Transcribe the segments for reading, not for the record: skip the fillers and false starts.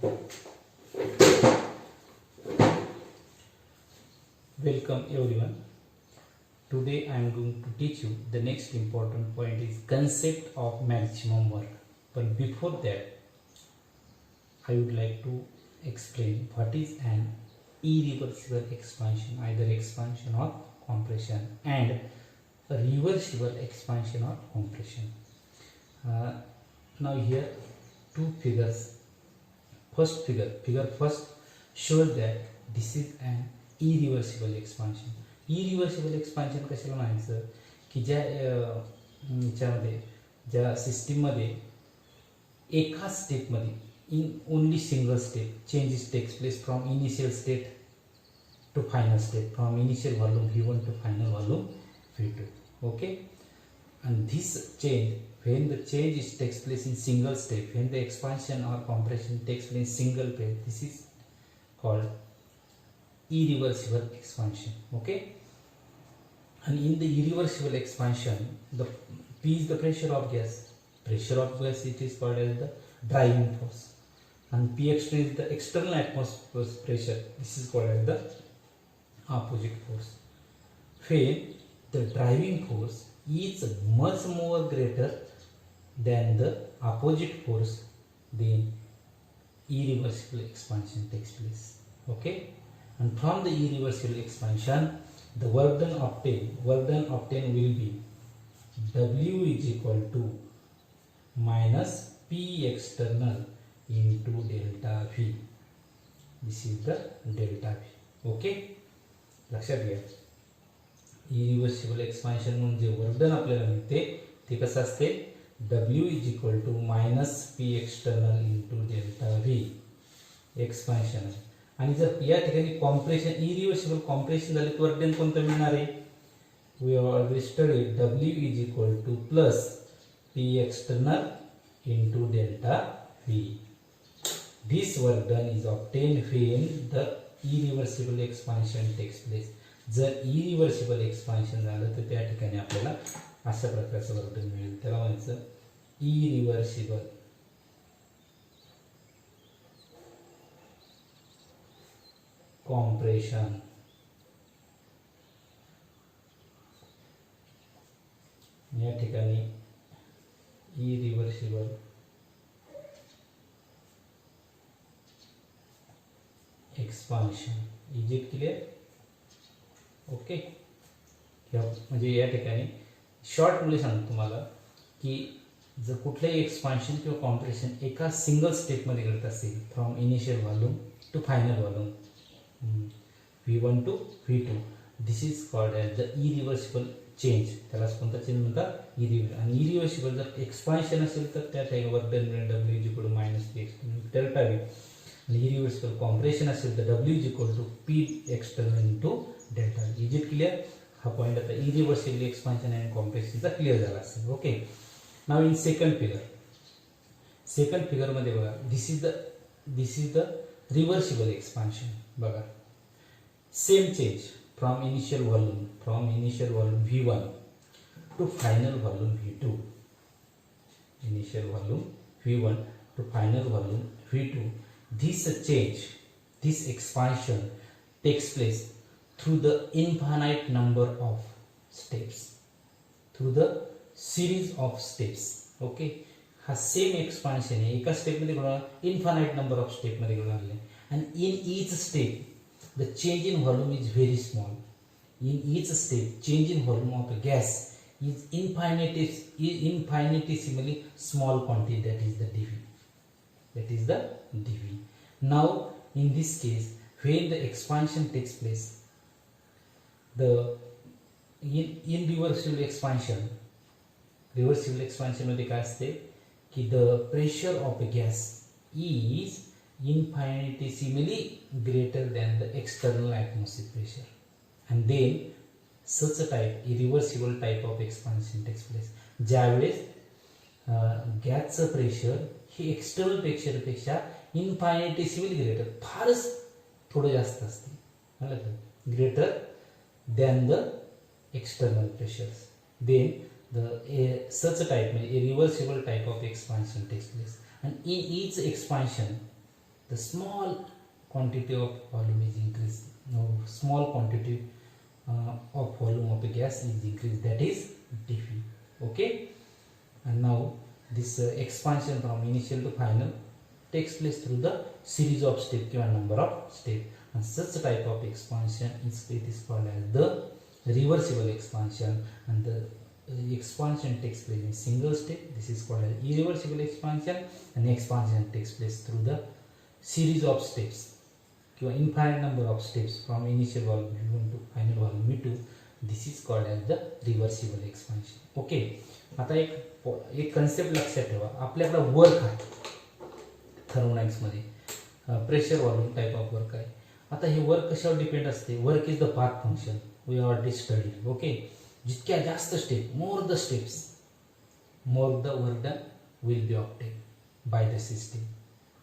Welcome everyone. Today I am going to teach you the next important point is concept of maximum work. But before that, I would like to explain what is an irreversible expansion, either expansion or compression, and a reversible expansion or compression. Now here two figures. First figure first shows that this is an irreversible expansion. irreversible expansion कशाला म्हणायचं की ज्या सिस्टीममध्ये एका स्टेपमध्ये in only single step changes takes place from initial state to final state, from initial volume V1 to final volume V2. Okay, and this change, when the change takes place in single step, when the expansion or compression takes place in single phase, this is called irreversible expansion. Okay, and in the irreversible expansion, the P is the pressure of gas. Pressure of gas, it is called as the driving force, and Px2 is the external atmosphere pressure. This is called as the opposite force. When the driving force is much more greater than the opposite force, then irreversible expansion takes place. Okay, and from the irreversible expansion, the work done obtained will be W is equal to minus P external into delta V. This is the delta V. Okay, लक्षात घ्या. Irreversible expansion म्हणून जे work done आपल्याला मिळते ते कसं असते, W is equal to minus P external into delta V expansion आहे. आणि जर या ठिकाणी कॉम्प्रेशन इरिव्हर्सिबल कॉम्प्रेशन झाले तर वर्क डन कोणतं मिळणार आहे, we already studied W is equal to plus P external into delta V. This work done is obtained when the irreversible expansion takes place. जर irreversible expansion झालं तर त्या ठिकाणी आपल्याला अशा प्रकारचं वर्क डन मिळेल. त्याला म्हणायचं irreversible compression. या ठिकाणी irreversible expansion. Is it clear? Okay, म्हणजे या ठिकाणी शॉर्ट मध्ये सांगतो तुम्हाला की जर कुठलंही एक्सपान्शन किंवा कॉम्प्रेशन एका सिंगल स्टेपमध्ये घडत असेल from initial volume to final volume V1 to V2, this is called as the irreversible change. त्यालाच कोणता चेंज म्हणतात, इरिव्हर्सिबल. आणि इरिव्हर्सिबल जर एक्सपान्शन असेल तर त्या ठिकाणी वर्क डन मिळेल W is equal to minus P external delta V. irreversible compression असेल तर W is equal to P external into delta. Is it clear? हा पॉइंट आता irreversible expansion and compression चा क्लिअर झाला असेल. Okay, now in second figure मध्ये बघा, this is the reversible expansion. बघा, same change from initial volume V1 to final volume V2. Initial volume V1 to final volume V2. This change, this expansion takes place through the infinite number of steps, through the series of steps. Okay, हा same expansion आहे, एका step मध्ये घडणार, infinite number of step मध्ये घडणार. and in each step the change in volume is very small. In each step change in volume of a gas is infinitesimally small quantity, that is the dV. That is the dV. Now in this case, when the expansion takes place, the in reversible expansion मध्ये काय असते की the pressure of a gas is infinitesimally greater than the external atmospheric pressure, and then such a type irreversible type of expansion takes place. ज्यावेळेस गॅसचं pressure हे external प्रेशरपेक्षा infinitesimally greater, फारच थोडं जास्त असते, greater than the external pressures. Then the such a type, a reversible type of expansion takes place, and in each expansion the small quantity of volume is increased. No, small quantity of volume of a gas is increased, that is dP. Okay, and now this expansion from initial to final takes place through the series of step or number of step, and such type of expansion it is called as the reversible expansion, and the expansion takes place in single step. This is called as irreversible expansion, and expansion takes place through the series of steps or infinite number of steps from initial volume V1 to final volume V2. This is called as the reversible expansion. Okay, आता एक concept लक्षात ठेवा, आपल्याकडे work आहे thermodynamics मध्ये pressure volume type of work आहे. आता हे वर्क कशावर डिपेंड असते? Work is the path function, we already studied. Okay, जितक्या जास्त step, more the steps, more the work done will be obtain by the system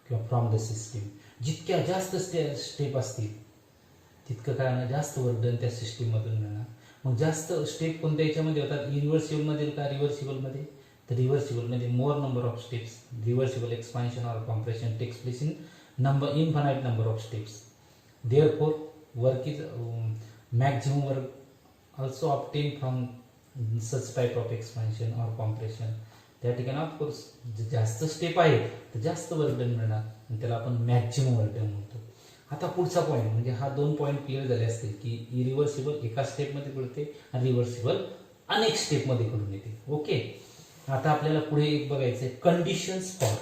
किंवा from the system. जितक्या जास्त स्टेप असतील तितकं काय होणार? जास्त वर्क डन त्या सिस्टीम मधून मिळणार. मग जास्त स्टेप कोणत्या याच्यामध्ये होतात? इरिव्हर्सिबल मध्ये का रिव्हर्सिबल मध्ये? तर रिव्हर्सिबल मध्ये more number of steps, reversible expansion और compression takes place in infinite number of steps. Therefore, work is maximum work also obtained from such type of expansion or compression. त्या ठिकाणी of course जास्त step आहे तर जास्त work done मिळणार, आणि त्याला आपण मॅक्झिमम वर्क डन म्हणतो. आता पुढचा पॉईंट म्हणजे हा दोन पॉईंट क्लिअर झाले असतील की इरिव्हर्सिबल एका स्टेपमध्ये घडते आणि रिव्हर्सिबल अनेक स्टेपमध्ये घडून येते. ओके, आता आपल्याला पुढे एक बघायचं आहे कंडिशन्स फॉर.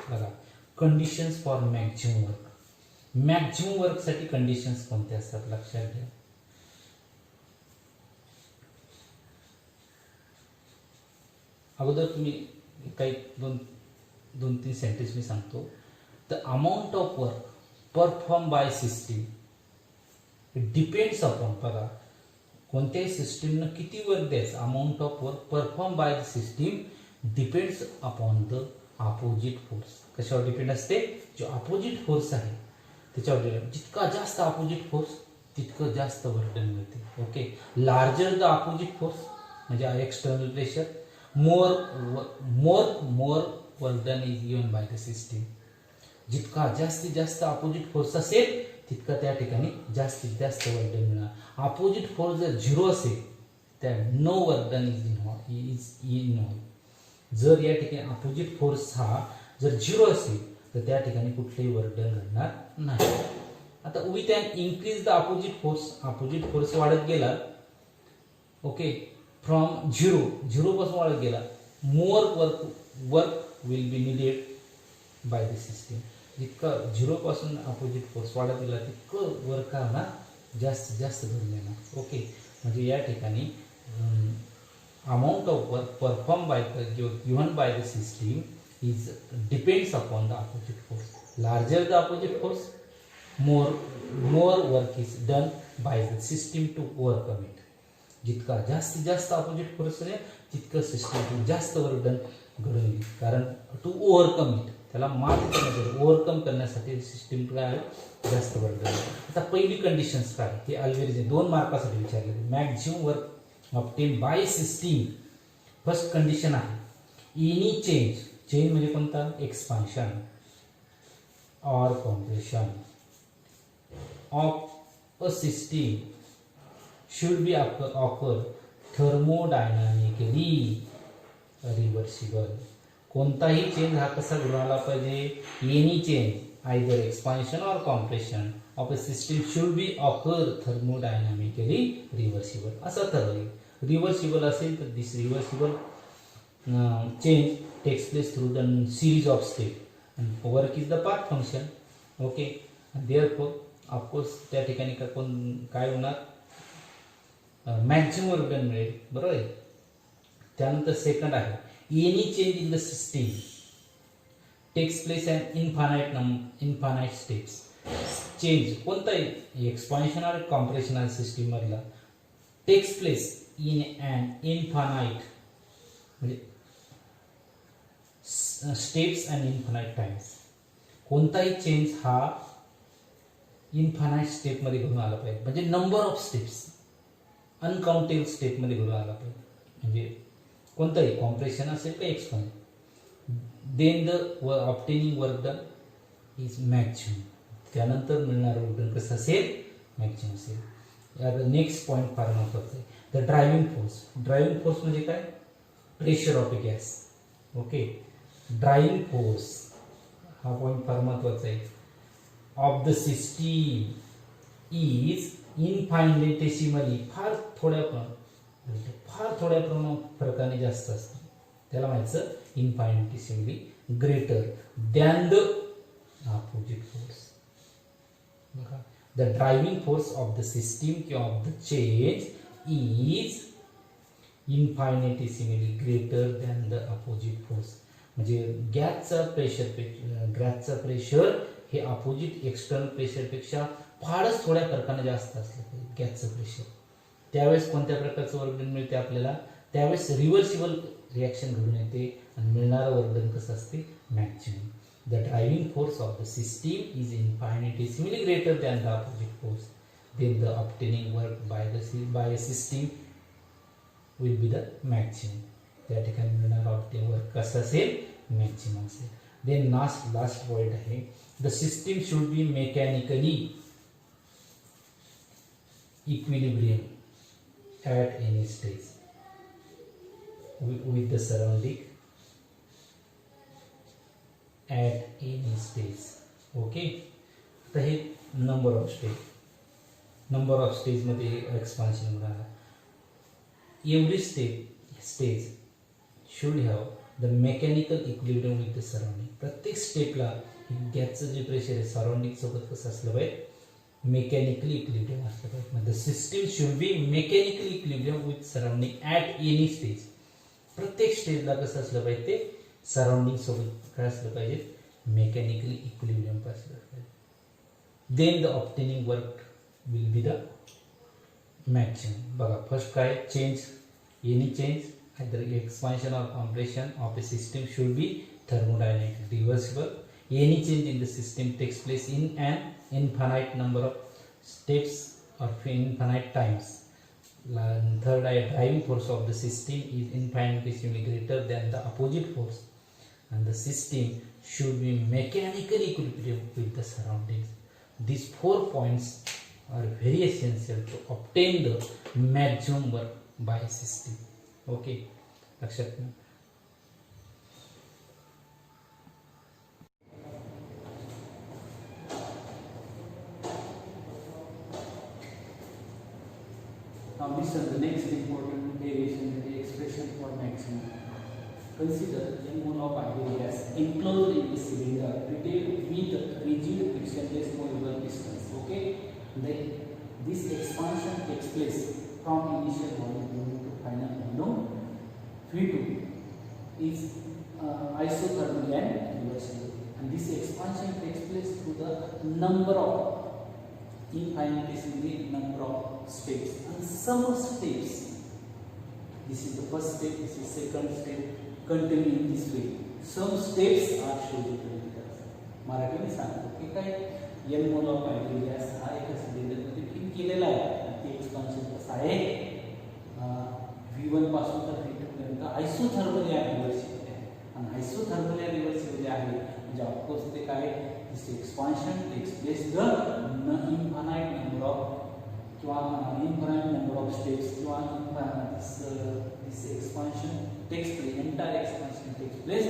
बघा, conditions for maximum work. Maximum work साठी कंडिशन्स कोणते असतात लक्षात घ्या. अगोदर तुम्ही काही दोन तीन सेंटेन्स मी सांगतो. The amount of work perform by system depends upon. बघा, कोणत्याही सिस्टीमनं किती वर्क द्यायचं, amount of work perform by the system depends upon the opposite force. कशावर डिपेंड असते? जो अपोजिट फोर्स आहे त्याच्यावर. जितका जास्त अपोजिट फोर्स तितकं जास्त वर्क डन मिळते. Okay, larger the opposite force म्हणजे external pressure, more work done is given by the system. जितका जास्तीत जास्त अपोजिट फोर्स असेल तितका त्या ठिकाणी जास्तीत जास्त वर्क डन मिळणार. अपोजिट फोर्स जर झिरो असेल तर no work done is involve. जर या ठिकाणी अपोजिट फोर्स हा जर झिरो असेल तर त्या ठिकाणी कुठलेही वर्क डन घडणार नाही. आता with an increase the opposite force वाढत गेला. ओके, फ्रॉम झिरो पासून वाढत गेला. More work will be needed by the system. जितकं झिरो पासून अपोजिट फोर्स वाढत गेला तितकं वर्क काय होणार? जास्तीत जास्त घडून येणार. ओके, म्हणजे या ठिकाणी amount of work perform by given bye the system is depends upon the opposite force. Larger the opposite force, more work is done by the system to overcome it. जितका जास्तीत जास्त अपोजिट फोर्स आहे तितकं system जास्त work done घडून येईल. कारण to overcome it, त्याला मात करण्यासाठी, ओव्हरकम करण्यासाठी सिस्टीम काय आहे? जास्त वर्क डन. आता पहिली कंडिशन्स काय? हे अल्वेरीचे 2 मार्कासाठी विचारले. Maximum work obtain by system. First condition आहे एनी चेंज म्हणजे कोणता? एक्सपान्शन और compression of a system should be occur thermodynamically reversible. कोणताही चेंज हा कसा घडून आला पाहिजे? एनी चेंज आयदर एक्सपान्शन और compression of a system should be occur thermodynamically reversible असं ठरवलं. रिव्हर्सिबल असेल तर this reversible change takes place through the series of step and work is the path function. Okay, and therefore of course त्या ठिकाणी काय होणार? Maximum work done मिळेल. बरोबर आहे. त्यानंतर सेकंड आहे any change in the system takes place an infinite steps. Change कोणताही एक्सपान्शन और कॉम्प्रेशन सिस्टीम मधला takes place in an infinite म्हणजे स्टेप्स अँड इन्फानाइट टाइम्स. कोणताही चेंज हा इन्फानाइट स्टेप मध्ये घडून आला पाहिजे. म्हणजे number of steps uncountable step मध्ये घडून आला पाहिजे. म्हणजे कोणताही कॉम्प्रेशन असेल का expansion. Then the obtaining work done is maximum. त्यानंतर मिळणारं वर्क डन कसं असेल, मॅक्झिमम असेल. यात नेक्स्ट पॉईंट फार महत्त्वाचा आहे, the driving force. Driving force म्हणजे काय, pressure of a gas. Okay, driving force हा पॉईंट फार महत्त्वाचा आहे. Of the system is infinitesimally, फार थोड्या फरकाने जास्त असतं, त्याला म्हणायचं infinitesimally greater than the opposite force. बघा, the driving force of the system किंवा of the change is infinitesimally greater than the opposite force. म्हणजे गॅसचा प्रेशर हे अपोजिट एक्सटर्नल प्रेशरपेक्षा फारच थोड्या फरकाने जास्त असलं पाहिजे गॅसचं प्रेशर. त्यावेळेस कोणत्या प्रकारचं वर्क डन मिळते आपल्याला, त्यावेळेस रिव्हर्सिबल रिॲक्शन घडून येते आणि मिळणारं वर्क डन कसं असते, maximum. The driving force of the system is infinitesimally greater than the opposite force, then the obtaining work by a system will be the maximum. त्या ठिकाणी मिळणारं ऑब्टेन वर्क कसं असेल, मॅक्झिमम असेल. देन लास्ट पॉईंट आहे, the system should be mechanically equilibrium at any stage with the surrounding at any stage. Okay, आता हे number of stage मध्ये expansion होणार. Every stage should have the mechanical equilibrium with the surrounding. प्रत्येक स्टेपला गॅसचं जे pressure आहे surrounding सोबत कसं असलं पाहिजे, मेकॅनिकली इक्विलिब्रियम असलं पाहिजे. The system should be mechanically equilibrium with surrounding at any stage. प्रत्येक स्टेजला कसं असलं पाहिजे, ते सराउंडिंग सोबत काय असलं पाहिजे, मेकॅनिकली इक्विलिब्रियम असलं पाहिजे. Then the obtaining work will be the maximum. बघा, फर्स्ट काय, change, any change either expansion or compression of a system should be thermodynamic reversible. Any change in the system takes place in an infinite number of steps or infinite times. Third, a driving force of the system is infinitesimally greater than the opposite force, and the system should be mechanically equilibrium with the surroundings. These 4 points are very essential to obtain the maximum work by a system. Okay, लक्षात घ्या. Now listen, the next important derivation is the expression for maximum. Consider a mole of ideal gas enclosed in a cylinder fitted with rigid frictionless movable pistons. Okay, this expansion takes place from initial volume to final volume. V2 is isothermal and reversible, and this expansion takes place through the number of infinitesimally number of steps, and some steps, this is the first step, this is second step, continue in this way. Some steps are shown in the figures. मराठीने सांगतो की काय, n mole of ideal gas हा एका सिलेंडरमध्ये fill केलेला आहे. ते expansion कसं आहे, V1 पासून तर V2 पर्यंत आयसोथर्मल या रिव्हर्सिबल आहे. आणि आयसोथर्मल या रिव्हर्सिबल जे आहे म्हणजे ऑफकोर्स ते काय, this expansion takes place the infinite number of किंवा इनफायनाइट नंबर ऑफ स्टेप्स किंवा this expansion takes place, entire expansion takes place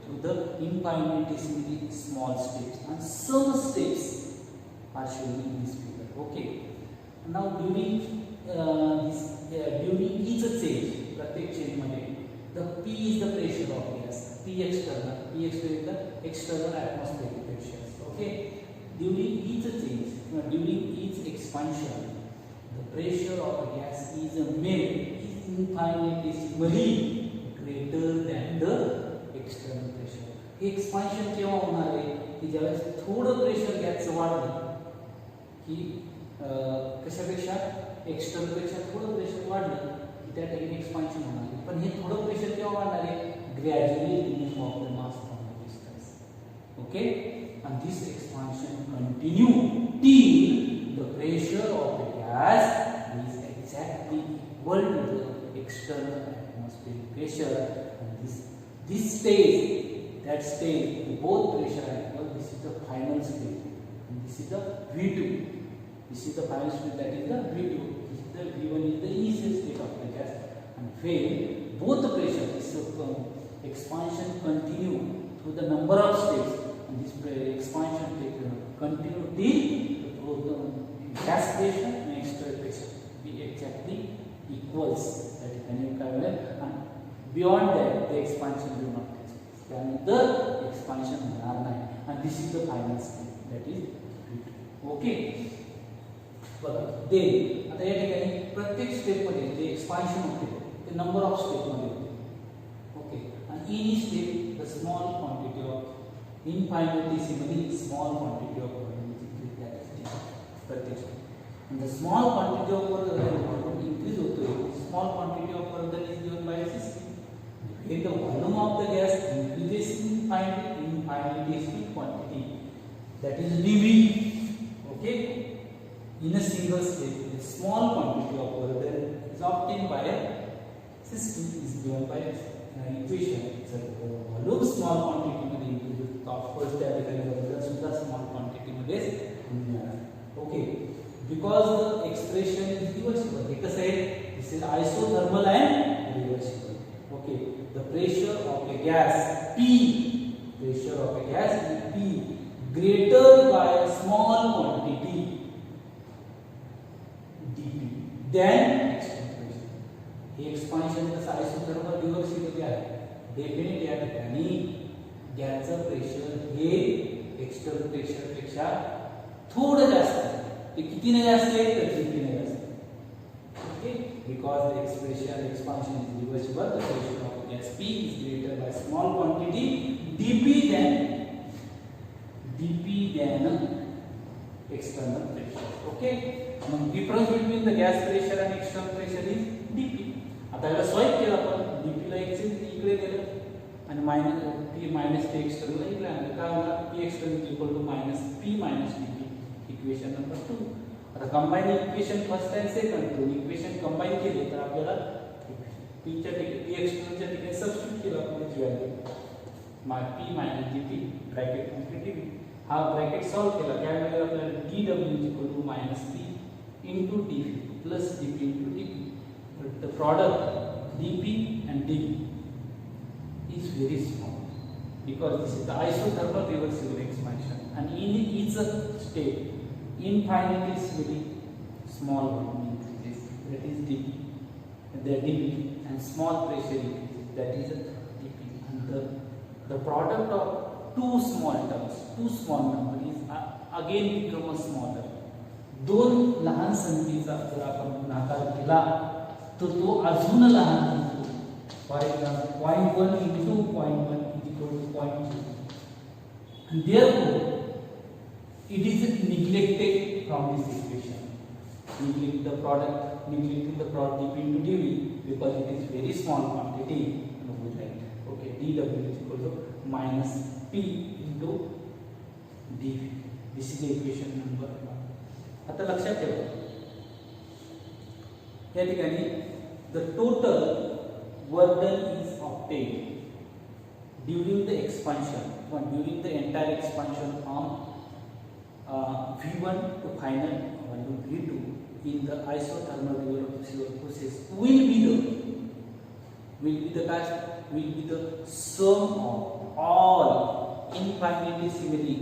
through the infinitesimally small steps, and some steps are shown in this figure. Okay, now during each change, प्रत्येक change मध्ये the P is the pressure of gas, P external is the external atmospheric pressure. Okay, during each change, during each expansion, the pressure of a gas is made infinitesimally greater than the external pressure. हे expansion केव्हा होणार आहे की ज्यावेळेस थोडं pressure गॅसचं वाढलं की कशापेक्षा, external पेक्षा थोडं प्रेशर वाढलं की त्या ठिकाणी एक्सपान्शन होणार आहे. पण हे थोडं प्रेशर केव्हा वाढणार आहे, gradually remove of the mass from the distance. Okay, and this expansion continue till the pressure of the gas is exactly equal to the external atmospheric pressure, and this stage, that stage, both pressure are equal, this is the final state, and this is the V2. This is the final state, that is the V2. This is the V1 is the initial state of the gas, and when both the pressure, this expansion continue through the number of steps, and this expansion continue till the gas pressure and external pressure be exactly equals. That is and beyond that the expansion will not take place. त्यानंतर expansion होणार नाही, and this is the final state, that is V2. Okay. बघा दे आता या ठिकाणी प्रत्येक step मध्ये जे expansion होते ते नंबर ऑफ स्टेप मध्ये होते. ओके. आणि in each step the small quantity of infinite मध्ये स्मॉल क्वांटिटी ऑफ प्रत्येक step the small quantity of work increase होतो. Small quantity of work is given by system. If the volume of the gas increases in finite quantity, that is dV. Okay. In a single step, a small quantity of water is obtained by a system is given by an equation. So, volume small quantity मध्ये increase, of course त्या ठिकाणी water सुद्धा small quantity मध्ये मिळणार. Okay, because the expression is reversible. हे कसं आहे? This is isothermal and reversible. Okay, the pressure of a gas P, pressure of a gas P greater by a small quantity then expansion. Hey expansion कसं isothermal reversible आहे. Definite या ठिकाणी गॅसचं pressure हे external pressure पेक्षा थोडं जास्त आहे. ते कितीने जास्त आहे तर dP ने जास्त. Okay. Because the expansion is reversible, the pressure of gas P is greater by small quantity dP than external pressure. Okay. Difference between the gas pressure and external pressure is dP. आता याला swipe केलं आपण, dP ला इकडे नेलं आणि P minus P external इकडे आणलं. काय होणार? P external equal to minus P minus dP. Equation number 2. आता कंबाईन इक्वेशन फर्स्ट आणि सेकंड दोन इक्वेशन कंबाईन केले तर आपल्याला P च्या ठिकाणी P external च्या ठिकाणी सबस्टिट्यूट केलं आपण त्याची value P minus dP bracket मध्ये dP. हा ब्रॅकेट सॉल्व केला काय मिळेल आपल्याला dW equal to minus P into dP plus dP into dP. But the product dP and dP is very small because this is the isothermal reversible expansion, and in each state infinitesimally small volume increases, that is dP, and small pressure increases, that is dP, and the product of two small number is again become a smaller. दोन लहान संख्येचा जर आपण गुणाकार केला तर तो अजून लहान होतो. For example 0.1 into 0.1 is equal to 0.2, and therefore it is neglected from this equation. Neglecting the product dP into dV because it is very small quantity. Okay, dW is equal to minus P into dV. This is the equation number 1. आता लक्षात ठेवा या ठिकाणी the total work done is obtained during the expansion, during the entire expansion from V1 to final volume V2 in the isothermal reversible process will be the sum of all infinitesimally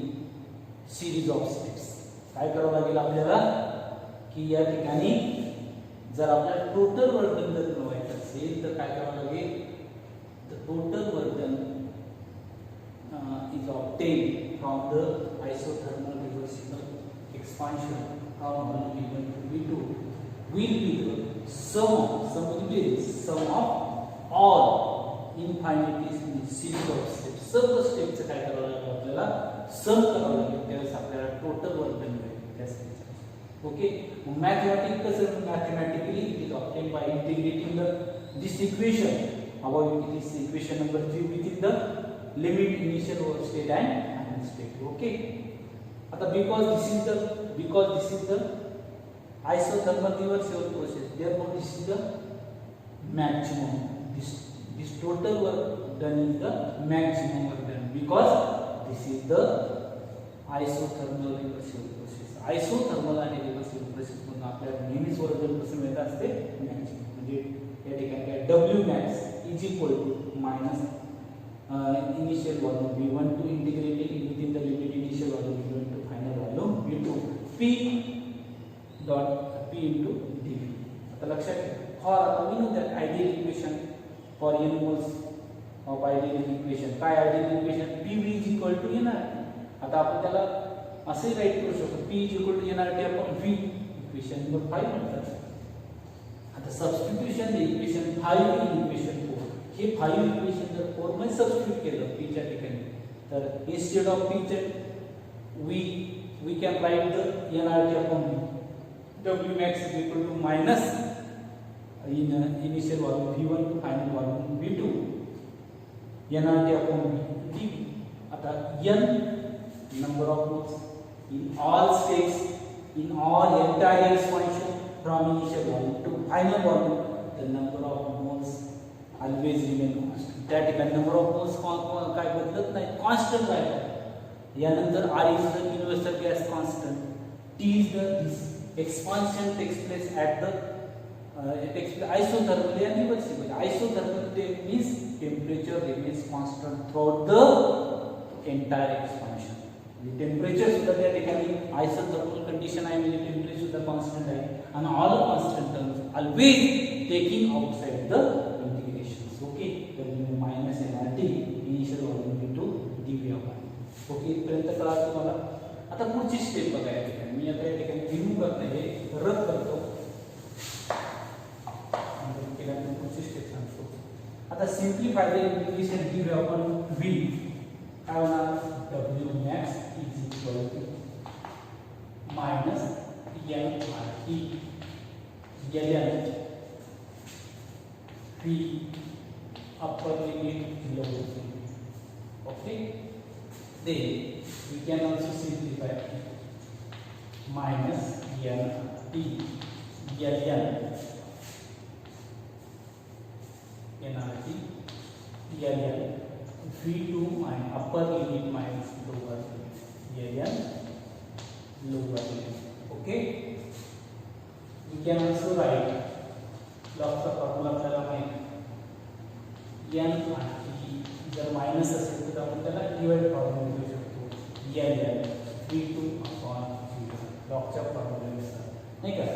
series of steps. काय करावं लागेल आपल्याला की या ठिकाणी जर आपल्याला total work done जर मिळवायचं असेल तर काय करावं लागेल? The total work done is obtained from the isothermal reversible expansion from V1 to V2 will be the sum of all infinities series of steps. सर्व स्टेपचं काय करावं लागेल आपल्याला? सम करावं लागेल. त्यावेळेस आपल्याला टोटल वर्क डन मिळेल. Okay, mathematically it is obtained by integrating this equation above. It is equation number 3 within the limit initial work state and final state. Okay, because this is the isothermal reversible process, therefore this is the maximum. This total work done is the maximum work done because this is the isothermal reversible process. Isothermal आणि reversible process म्हणून आपल्याला नेहमीच original कसं मिळत असते maximum. म्हणजे या ठिकाणी काय W max is equal to minus initial volume V1 to integrated within the limit initial volume V1 to final volume V2 P dot P into dV. आता लक्षात घ्या for we know that ideal equation for n moles of ideal equation. काय ideal equation PV is equal to NRT. आता आपण त्याला असे write करू शकतो P is equal to NRT upon V. Equation number 5 म्हणतात. आता substitution the equation 5 in equation 4. हे 5 इक्वेशन जर 4 मध्ये सबस्टिट्यूट केलं P च्या ठिकाणी तर इन्स्टेड ऑफ P चे we can write the NRT upon V. W max is equal to minus in initial volume V1 to final volume V2 NRT upon V dV. आता n number of moles in all states in all entire expansion from initial volume to final volume, the number of moles always remain constant. त्या ठिकाणी number of moles काय बदलत नाही, constant राहतात. यानंतर R is the universal gas constant. T is the expansion takes place at the it takes place isothermally and reversibly. Isothermal means temperature remains constant throughout the entire expansion. The temperature सुद्धा त्या ठिकाणी isothermal condition आहे म्हणजे temperature सुद्धा constant आहे and all constant terms always taking outside the integrations. Okay, then minus NRT initial volume into dV upon. Okay इथपर्यंत कळलं तुम्हाला. आता पुढची स्टेप बघा या ठिकाणी मी आता या ठिकाणी रिमूव्ह करते हे रद्द करतो आणि केल्यानंतर पुढची स्टेप सांगतो. आता simplify the integration dV upon V काय होणार W max is equal to minus NRT ln V upper limit lower limit. Okay, then we can also simplify minus NT ln NRT ln V2 and upper limit minus lower limit ln lower limit. Okay, we can also write log चा formula आपल्याला माहिती n आणि जर minus असेल तर आपण त्याला divide formula लिहू शकतो ln V2 upon V1 लॉगच्या फॉर्म्युल्यानुसार नाही का.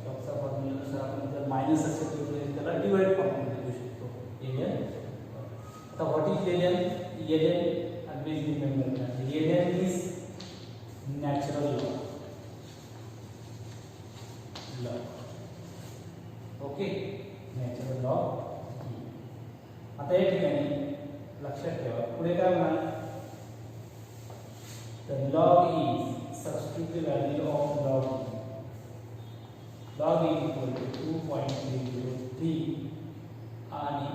लॉगच्या फॉर्म्युल्यानुसार आपण जर मायनस असेल तर त्याला डिवाइड फॉर्म्युला लिहू शकतो ln. आता what is ln always remember that ln is natural log. Okay, natural log. आता या ठिकाणी लक्षात ठेवा पुढे काय म्हणाल तर log is substitute the value of log is equal to 2.303 आणि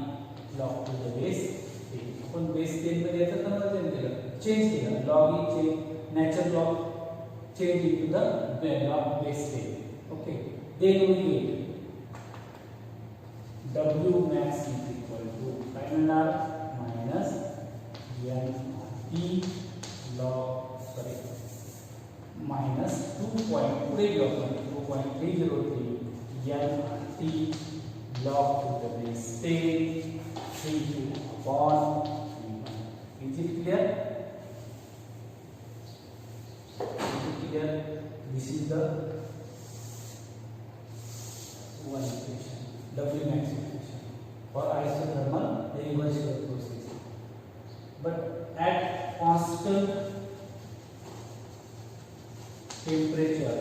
log to the base 10. आपण बेस 10 मध्ये याचं कन्वर्जन केलं, चेंज केलं. log is change natural log change into the log base 10. Okay, then we get W max is equal to final minus NT log minus 2.303 NT log to the base 10 3 upon V1. Is it clear? Is it clear? This is the one equation, W max equation for isothermal reversible process. But at constant temperature,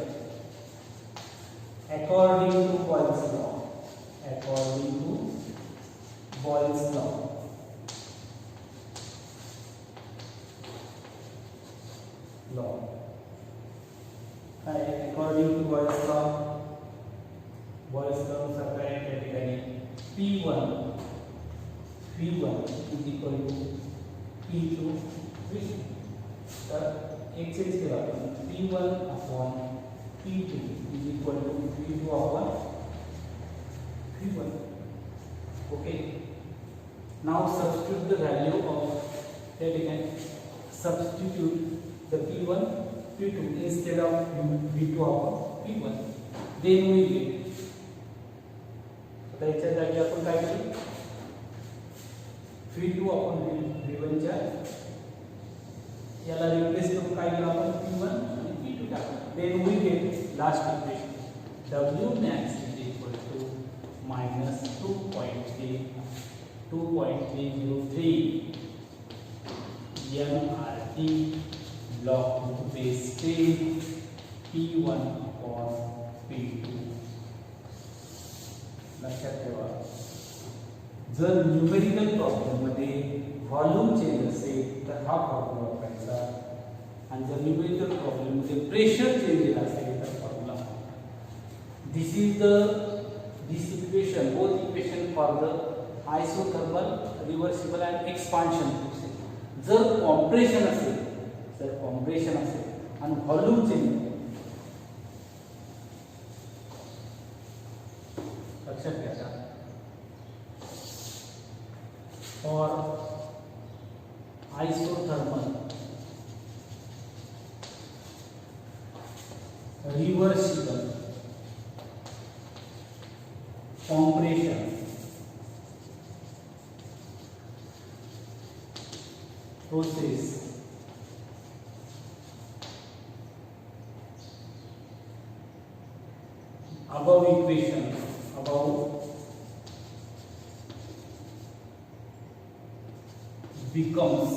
according to Boyle's law, according to Boyle's law नुसार काय त्या ठिकाणी P1 is equal to P2 V2. तर एक change केला आपण P1 upon P2 is equal to P2 upon P1. Okay, now substitute the value of that again, substitute the P1 P2 instead of V2 upon P1. Then we get, आता याच्या जागी आपण काय करू, V2 upon V1 च्या याला replace करून काय केलं आपण P1 आणि P2 टाकू. Then we get last equation W max is equal to minus 2.303 nRT log to base 10 P1 upon P2. लक्षात ठेवा, जर न्यूमेरिकल प्रॉब्लेम मध्ये व्हॉल्यूम चेंज असेल तर हा फॉर्म्युला वापरायचा, आणि जर न्यूमेरिकल प्रॉब्लेम मध्ये प्रेशर चेंज असेल तर formula. This is this equation, both equation for the isothermal, reversible and expansion process. जर कॉम्प्रेशन असेल आणि व्हॉल्यूम चेंज, लक्षात घ्या, for isothermal, reversible, compression, process, above equation, becomes,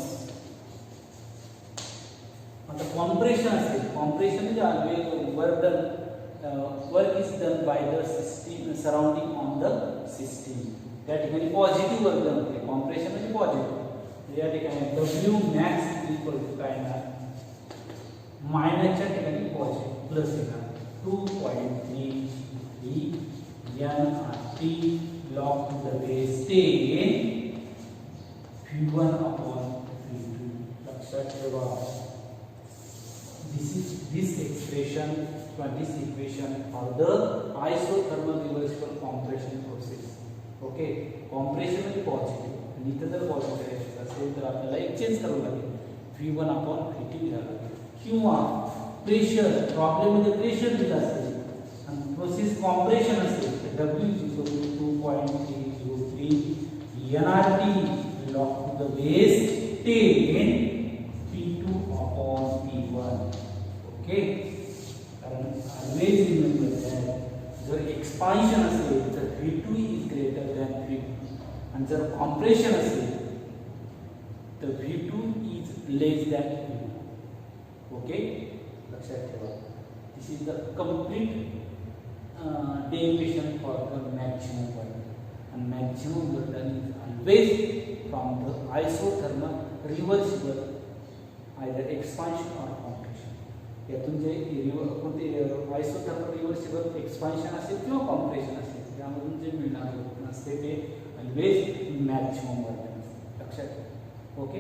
आता कॉम्प्रेशन असेल, कॉम्प्रेशन म्हणजे always work is done by the system surrounding on the system. त्या ठिकाणी पॉझिटिव्ह वर्क डन होते, कॉम्प्रेशन म्हणजे पॉझिटिव्ह. या ठिकाणी W max इक्वल टू काय येणार, मायनसच्या ठिकाणी पॉझिटिव्ह प्लस येणार 2.33 nRT log to the base 10 P1 upon P2. लक्षात ठेवा, this expression or this equation for the isothermal reversible compression process. Okay, compression म्हणजे पॉझिटिव्ह, आणि इथे जर पॉझिटिव्ह करायचं असेल तर आपल्याला एक चेंज करावं लागेल, V1 upon P2 घ्यावं लागेल. किंवा प्रेशर, प्रॉब्लेम मध्ये प्रेशर दिलं असेल आणि प्रोसेस कॉम्प्रेशन असेल तर W is equal to 2.303 nRT log to the base 10 P2 upon P1. Okay, कारण ऑलवेज रिमेंबर दॅट जर एक्सपान्शन असेल तर V2 is greater than V1, आणि जर कॉम्प्रेशन असेल तर V2 is less than V1. Okay, लक्षात ठेवा. This is the complete derivation for the maximum volume, and maximum work done is always from the isothermal reversible either expansion or compression. यातून जे कोणते isothermal reversible expansion असेल किंवा compression असेल त्यामधून जे मिळणारे असते ते always maximum work done. लक्षात ठेवा. ओके.